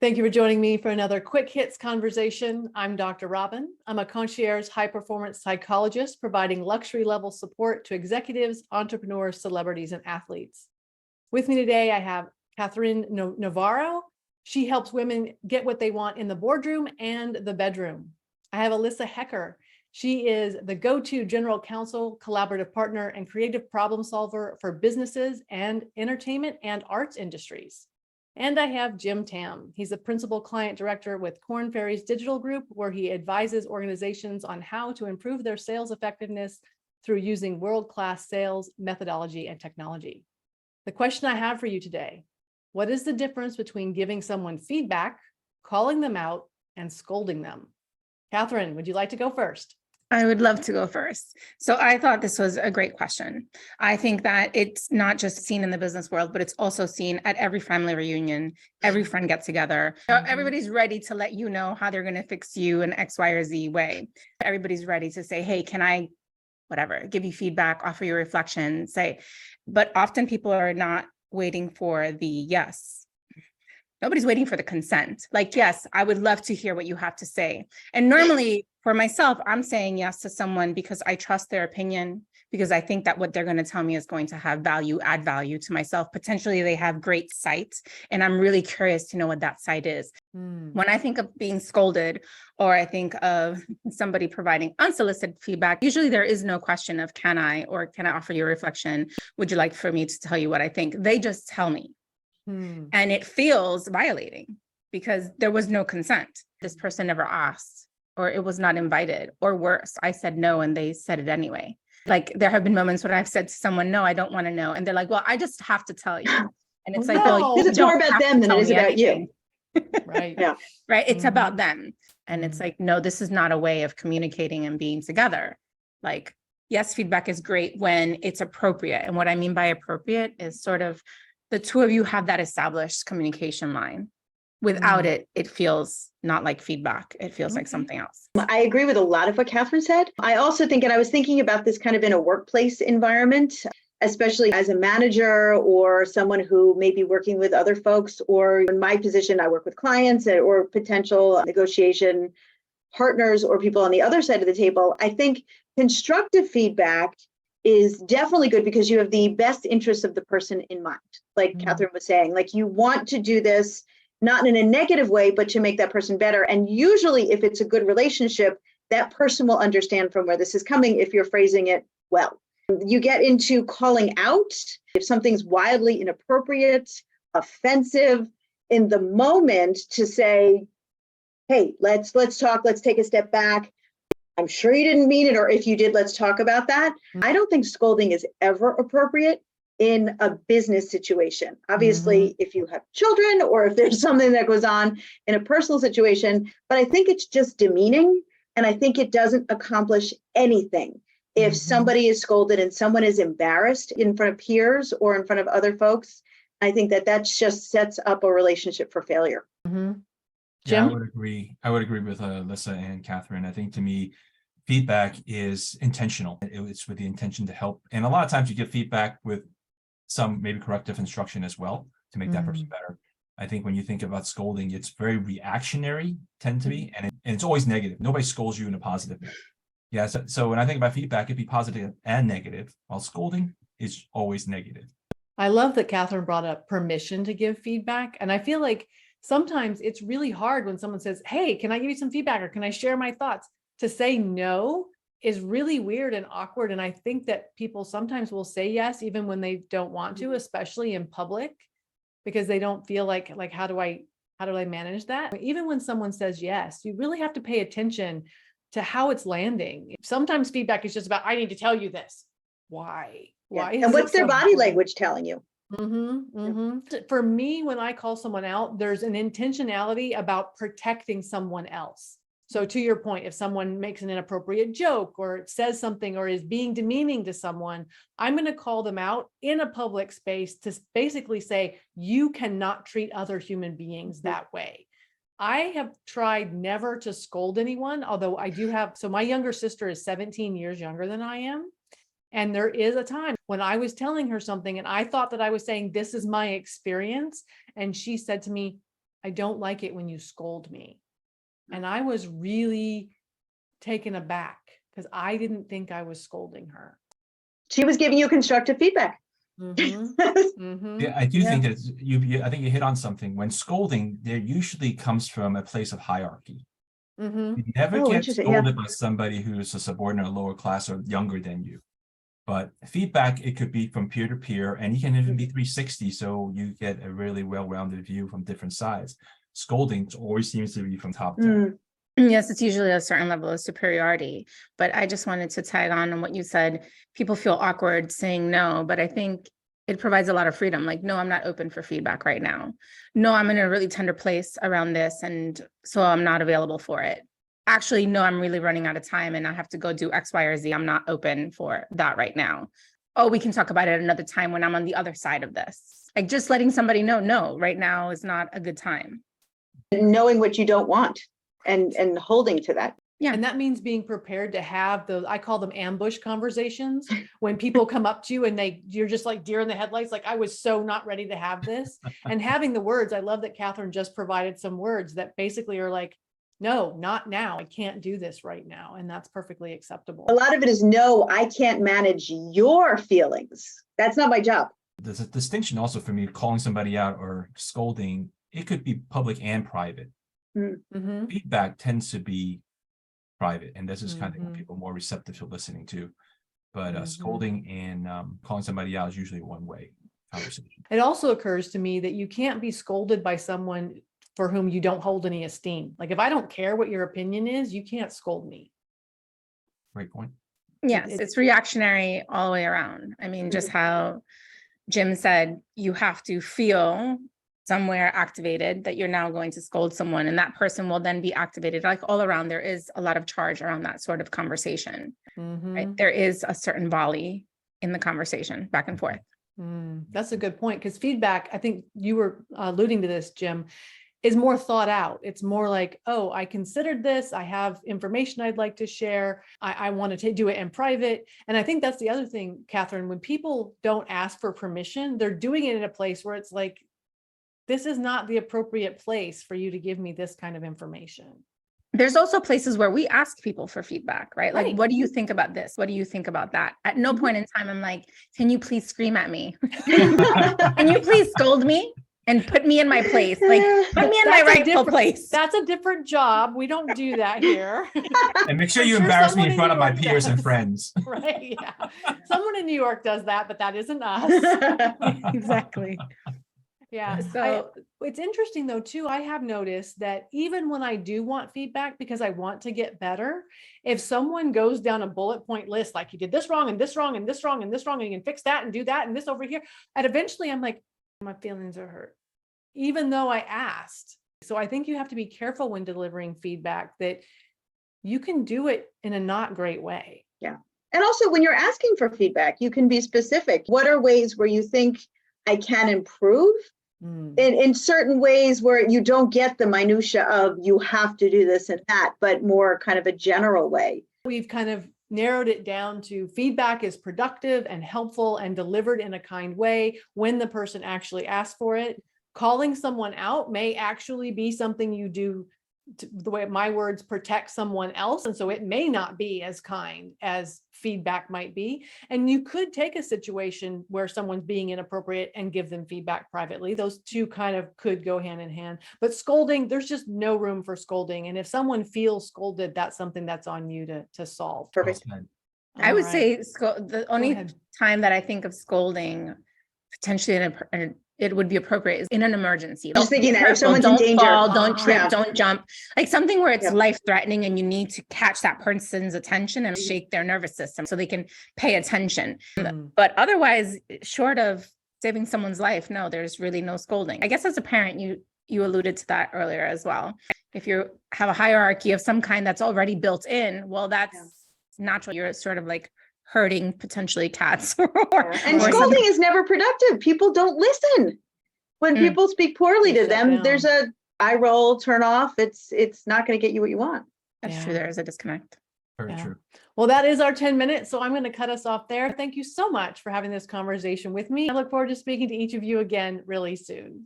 Thank you for joining me for another quick hits conversation. I'm Dr. Robyn. I'm a concierge high performance psychologist providing luxury level support to executives, entrepreneurs, celebrities, and athletes. With me today, I have Catherine Navarro. She helps women get what they want in the boardroom and the bedroom. I have Elissa Hecker. She is the go-to general counsel, collaborative partner, and creative problem solver for businesses and entertainment and arts industries. And I have Jim Tam. He's a principal client director with Korn Ferry's Digital Group, where he advises organizations on how to improve their sales effectiveness through using world-class sales methodology and technology. The question I have for you today, what is the difference between giving someone feedback, calling them out, and scolding them? Catherine, would you like to go first? I would love to go first. So I thought this was a great question. I think that it's not just seen in the business world, but it's also seen at every family reunion, every friend get together. Everybody's ready to let you know how they're going to fix you in X, Y, or Z way. Everybody's ready to say, hey, can I, whatever, give you feedback, offer you reflection, say, but often people are not waiting for the yes. Nobody's waiting for the consent. Like, yes, I would love to hear what you have to say. And normally for myself, I'm saying yes to someone because I trust their opinion, because I think that what they're going to tell me is going to have value, add value to myself. Potentially they have great sight, and I'm really curious to know what that sight is. When I think of being scolded, or I think of somebody providing unsolicited feedback, usually there is no question of can I offer you a reflection? Would you like for me to tell you what I think? They just tell me. And it feels violating because there was no consent. This person never asked, or it was not invited, or worse, I said no and they said it anyway. Like there have been moments when I've said to someone, no, I don't want to know. And they're like, well, I just have to tell you. And it's like, well, it's more about them than it is about you. Right. Yeah. Right. It's about them. And it's like, no, this is not a way of communicating and being together. Like, yes, feedback is great when it's appropriate. And what I mean by appropriate is sort of the two of you have that established communication line. Without it, it feels not like feedback. It feels like something else. I agree with a lot of what Catherine said. I also think, and I was thinking about this kind of in a workplace environment, especially as a manager or someone who may be working with other folks, or in my position, I work with clients or potential negotiation partners or people on the other side of the table. I think constructive feedback is definitely good because you have the best interests of the person in mind. Like Catherine was saying, like you want to do this not in a negative way, but to make that person better. And usually if it's a good relationship, that person will understand from where this is coming if you're phrasing it well. You get into calling out if something's wildly inappropriate, offensive, in the moment to say, hey, let's talk, let's take a step back. I'm sure you didn't mean it, or if you did, let's talk about that. I don't think scolding is ever appropriate in a business situation. Obviously, if you have children or if there's something that goes on in a personal situation, but I think it's just demeaning, and I think it doesn't accomplish anything. If somebody is scolded and someone is embarrassed in front of peers or in front of other folks, I think that just sets up a relationship for failure. Jim? Yeah, I would agree with Elissa and Catherine. I think to me, feedback is intentional. It's with the intention to help. And a lot of times you get feedback with some maybe corrective instruction as well to make that person better. I think when you think about scolding, it's very reactionary, tend to be, and it's always negative. Nobody scolds you in a positive way. Yeah, so when I think about feedback, it'd be positive and negative, while scolding is always negative. I love that Catherine brought up permission to give feedback. And I feel like sometimes it's really hard when someone says, hey, can I give you some feedback or can I share my thoughts? To say no is really weird and awkward. And I think that people sometimes will say yes, even when they don't want to, especially in public, because they don't feel like how do I manage that? Even when someone says yes, you really have to pay attention to how it's landing. Sometimes feedback is just about, I need to tell you this. Why? Why? And what's their body language telling you? For me, when I call someone out, there's an intentionality about protecting someone else. So to your point, if someone makes an inappropriate joke or says something or is being demeaning to someone, I'm going to call them out in a public space to basically say, you cannot treat other human beings that way. I have tried never to scold anyone, although I do have, so my younger sister is 17 years younger than I am. And there is a time when I was telling her something and I thought that I was saying, this is my experience. And she said to me, I don't like it when you scold me. And I was really taken aback because I didn't think I was scolding her. She was giving you constructive feedback. Mhm, mhm. Yeah, I do Yeah. think that I think you hit on something. When scolding, there usually comes from a place of hierarchy. Mhm. You never Oh, get interesting, yeah. scolded by somebody who's a subordinate or lower class or younger than you. But feedback, it could be from peer to peer, and you can even be 360, so you get a really well-rounded view from different sides. Scolding always seems to be from top down. Yes, it's usually a certain level of superiority, but I just wanted to tag on what you said. People feel awkward saying no, but I think it provides a lot of freedom. Like, no, I'm not open for feedback right now. No, I'm in a really tender place around this, and so I'm not available for it. Actually, no, I'm really running out of time and I have to go do X, Y, or Z. I'm not open for that right now. Oh, we can talk about it another time when I'm on the other side of this. Like just letting somebody know, no, right now is not a good time. Knowing what you don't want and holding to that. Yeah. And that means being prepared to have those, I call them ambush conversations, when people come up to you and you're just like deer in the headlights, like I was so not ready to have this. And having the words, I love that Catherine just provided some words that basically are like, no, not now. I can't do this right now. And that's perfectly acceptable. A lot of it is, no, I can't manage your feelings. That's not my job. There's a distinction also for me, calling somebody out or scolding. It could be public and private. Mhm. Feedback tends to be private, and this is kind of what Mhm. people are more receptive to listening to. But Mhm. scolding and calling somebody out is usually a one-way conversation. It also occurs to me that you can't be scolded by someone for whom you don't hold any esteem. Like if I don't care what your opinion is, you can't scold me. Great point. Yes, it's reactionary all the way around. I mean, just how Jim said, you have to feel somewhere activated that you're now going to scold someone, and that person will then be activated. Like all around, there is a lot of charge around that sort of conversation. Right? Mhm. There is a certain volley in the conversation back and forth. That's a good point, because feedback, I think you were alluding to this, Jim, is more thought out. It's more like, oh, I considered this. I have information I'd like to share. I want to do it in private. And I think that's the other thing, Catherine, when people don't ask for permission, they're doing it in a place where it's like, this is not the appropriate place for you to give me this kind of information. There's also places where we ask people for feedback, right? Like, Right. what do you think about this? What do you think about that? At no point in time, I'm like, can you please scream at me? Can you please scold me and put me in my place? Like, put me in my That's a rightful different- place. That's a different job. We don't do that here. And make sure I'm you sure embarrass me someone in in front of New my York peers and does. friends. Right. Yeah. Someone in New York does that, but that isn't us. Exactly. Yeah. So It's interesting though, too. I have noticed that even when I do want feedback because I want to get better, if someone goes down a bullet point list, like you did this wrong and this wrong and this wrong and this wrong, and you can fix that and do that and this over here, and eventually I'm like, my feelings are hurt, even though I asked. So I think you have to be careful when delivering feedback that you can do it in a not great way. Yeah. And also when you're asking for feedback, you can be specific. What are ways where you think I can improve? In certain ways where you don't get the minutia of you have to do this and that, but more kind of a general way. We've kind of narrowed it down to feedback is productive and helpful and delivered in a kind way when the person actually asks for it. Calling someone out may actually be something you do, the way my words, protect someone else. And so it may not be as kind as feedback might be. And you could take a situation where someone's being inappropriate and give them feedback privately. Those two kind of could go hand in hand. But scolding, there's just no room for scolding. And if someone feels scolded, that's something that's on you to solve. Perfect. I would All say the only ahead. time that I think of scolding potentially it would be appropriate is in an emergency. Just thinking that if someone's in don't danger, fall, don't trip, yeah. don't jump, like something where it's Yep. life threatening and you need to catch that person's attention and shake their nervous system so they can pay attention. But otherwise, short of saving someone's life, no, there's really no scolding. I guess as a parent, you alluded to that earlier as well. If you have a hierarchy of some kind that's already built in, well, that's natural. You're sort of like hurting potentially cats. And scolding is never productive. People don't listen. When people speak poorly to them, there's a eye roll, turn off. It's not going to get you what you want. That's true. There is a disconnect. Very true. Well, that is our 10 minutes. So I'm going to cut us off there. Thank you so much for having this conversation with me. I look forward to speaking to each of you again really soon.